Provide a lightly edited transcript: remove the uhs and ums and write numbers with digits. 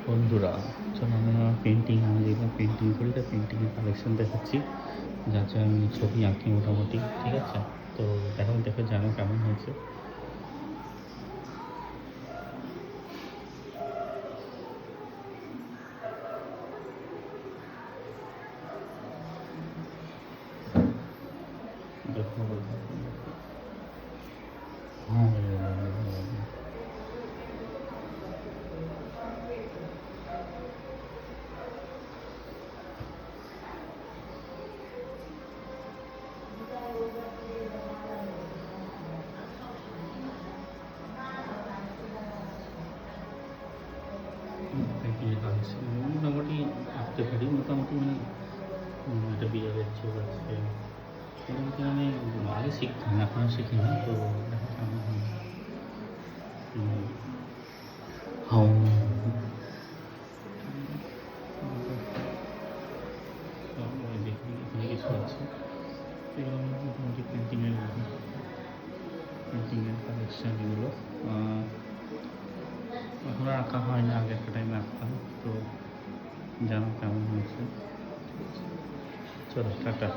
বন্ধুরা, চলো আমরা পেন্টিং, আমি যেগুলো পেন্টিং করি তা পেন্টিংয়ের কালেকশন দেখাচ্ছি, যাতে আমি ছবি আঁকি মোটামুটি। ঠিক আছে, তো দেখো দেখে জানো কেমন হয়েছে। দেখো হ্যাঁ, পেন্টিংয়ের কালেকশন মোটামুটি আঁকতে পারি, মোটামুটি মানে একটা বিড়ালের চোখ আছে, মোটামুটি মানে আগে শিখতাম, এখন আর শিখি না। তো দেখো কেমন হয়। হাও দেখি এখানে কিছু আছে, এগুলো মোটামুটি পেন্টিংয়ের কালেকশান এগুলো। এখন আর আঁকা হয় না, আগে একটা টাইমে আঁকতাম। তো জানো কেমন হয়েছে। চলো টাটা।